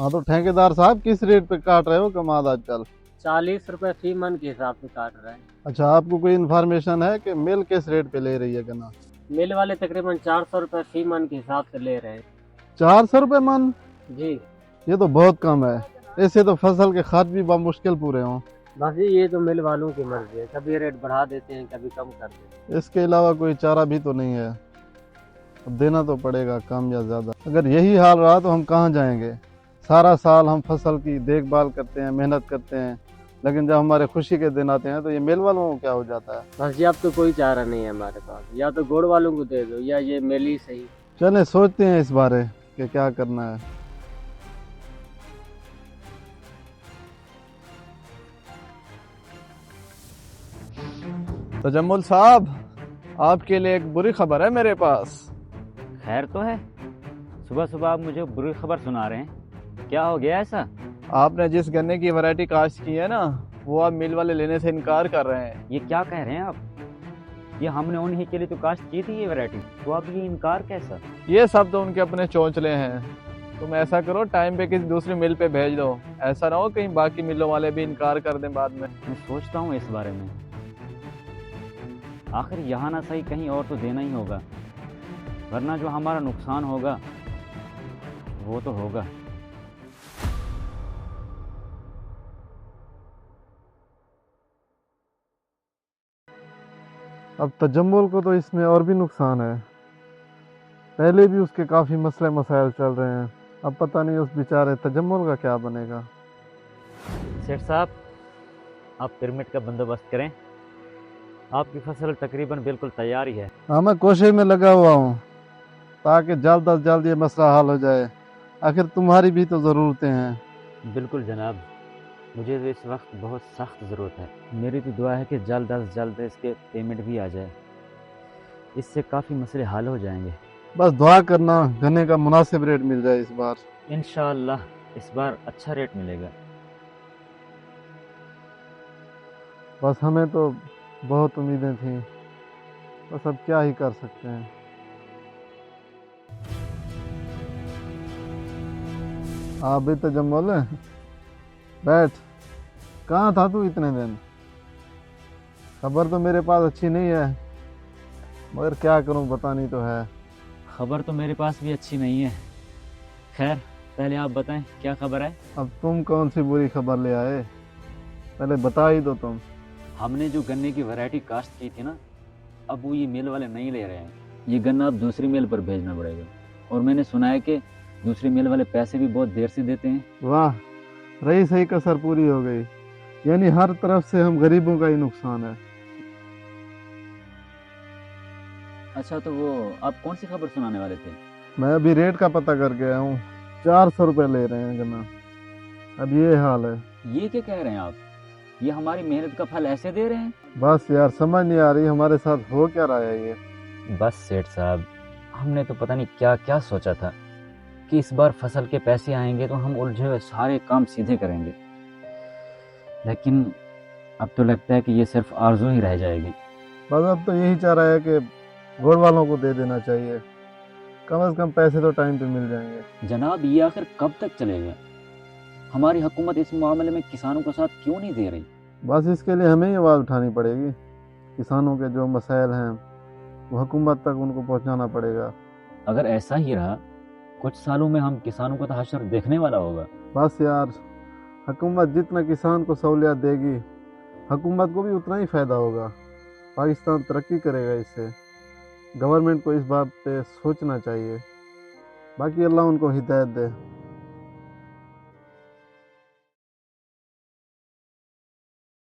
हाँ तो ठेकेदार साहब किस रेट पे काट रहे हो कमाद आजकल? 40 रुपए फी मन के हिसाब से काट रहे हैं। अच्छा, आपको कोई इन्फॉर्मेशन है कि मिल किस रेट पे ले रही है गन्ना? मिल वाले तकरीबन 400 रुपए फी मन के हिसाब से ले रहे हैं। 400 रुपये मन? जी। ये तो बहुत कम है। इससे तो फसल के खर्च भी मुश्किल पूरे हों। बस जी ये तो मिल वालों की मर्जी है, कभी रेट बढ़ा देते हैं कभी कम कर देते इसके अलावा कोई चारा भी तो नहीं है। अब देना तो पड़ेगा कम या ज़्यादा। अगर यही हाल रहा तो हम कहाँ जाएंगे? सारा साल हम फसल की देखभाल करते हैं, मेहनत करते हैं, लेकिन जब हमारे खुशी के दिन आते हैं तो ये मिल वालों को क्या हो जाता है? हैं। बस जी अब तो कोई चारा नहीं है हमारे पास, या तो गुड़ वालों को दे दो या ये मिल ही सही। चलें सोचते हैं इस बारे कि क्या करना है। तजम्मुल साहब, आपके लिए एक बुरी खबर है मेरे पास। खैर तो है। सुबह सुबह आप मुझे बुरी खबर सुना रहे हैं, क्या हो गया ऐसा? आपने जिस गन्ने की वैरायटी काश्त की है ना, वो आप मिल वाले लेने से इनकार कर रहे हैं। ये क्या कह रहे हैं आप? ये हमने उन्हीं के लिए तो काश्त की थी ये वैरायटी, तो आप ये इनकार कैसा? ये सब तो उनके अपने चौंचले हैं। तुम ऐसा करो, टाइम पे किसी दूसरी मिल पे भेज दो। ऐसा ना हो कहीं बाकी मिलों वाले भी इनकार कर दें बाद में। मैं सोचता हूँ इस बारे में। आखिर यहाँ ना सही कहीं और तो देना ही होगा, वरना जो हमारा नुकसान होगा वो तो होगा। अब तजम्मुल को तो इसमें और भी नुकसान है। पहले भी उसके काफ़ी मसले मसाइल चल रहे हैं। अब पता नहीं उस बेचारे तजम्मुल का क्या बनेगा। सेठ साहब, आप पिरामिड का बंदोबस्त करें। आपकी फसल तकरीबन बिल्कुल तैयार ही है। हाँ, मैं कोशिश में लगा हुआ हूँ ताकि जल्द अज जल्द ये मसला हल हो जाए। आखिर तुम्हारी भी तो ज़रूरतें हैं। बिल्कुल जनाब, मुझे तो इस वक्त बहुत सख्त ज़रूरत है। मेरी तो दुआ है कि जल्द अज जल्द इसके पेमेंट भी आ जाए, इससे काफ़ी मसले हल हो जाएंगे। बस दुआ करना गन्ने का मुनासिब रेट मिल जाए इस बार। इंशाअल्लाह इस बार अच्छा रेट मिलेगा। बस हमें तो बहुत उम्मीदें थी, बस अब क्या ही कर सकते हैं। आप भी तजम्मुल बैठ। कहाँ था तू इतने दिन? खबर तो मेरे पास अच्छी नहीं है, मगर क्या करूं, बतानी तो है। खबर तो मेरे पास भी अच्छी नहीं है। खैर पहले आप बताएं क्या खबर है? अब तुम कौन सी बुरी खबर ले आए? पहले बता ही दो तुम। हमने जो गन्ने की वैरायटी काश्त की थी ना, अब वो ये मिल वाले नहीं ले रहे हैं। ये गन्ना अब दूसरी मिल पर भेजना पड़ेगा, और मैंने सुना है कि दूसरी मिल वाले पैसे भी बहुत देर से देते हैं। वाह, रही सही कसर पूरी हो गई। यानी हर तरफ से हम गरीबों का ही नुकसान है। अच्छा तो वो आप कौन सी खबर सुनाने वाले थे? मैं अभी रेट का पता कर गया हूँ। 400 रुपये ले रहे हैं गन्ना। अब ये हाल है। ये क्या कह रहे हैं आप? ये हमारी मेहनत का फल ऐसे दे रहे हैं? बस यार, समझ नहीं आ रही हमारे साथ हो क्या रहा है ये। बस सेठ साहब, हमने तो पता नहीं क्या क्या सोचा था कि इस बार फसल के पैसे आएंगे तो हम उलझे हुए सारे काम सीधे करेंगे, लेकिन अब तो लगता है कि ये सिर्फ आरज़ू ही रह जाएगी। बस अब तो यही चाह रहा है कि गुड़ वालों को दे देना चाहिए। कम से कम पैसे तो टाइम पे मिल जाएंगे। जनाब ये आखिर कब तक चलेगा? हमारी हुकूमत इस मामले में किसानों का साथ क्यों नहीं दे रही? बस इसके लिए हमें ही आवाज़ उठानी पड़ेगी। किसानों के जो मसाइल हैं वो हुकूमत तक उनको पहुंचाना पड़ेगा। अगर ऐसा ही रहा, कुछ सालों में हम किसानों का तो हश्र देखने वाला होगा। बस यार, हुकूमत जितना किसान को सहूलियत देगी, हुकूमत को भी उतना ही फ़ायदा होगा। पाकिस्तान तरक्की करेगा इससे। गवर्नमेंट को इस बात पे सोचना चाहिए। बाकी अल्लाह उनको हिदायत दे।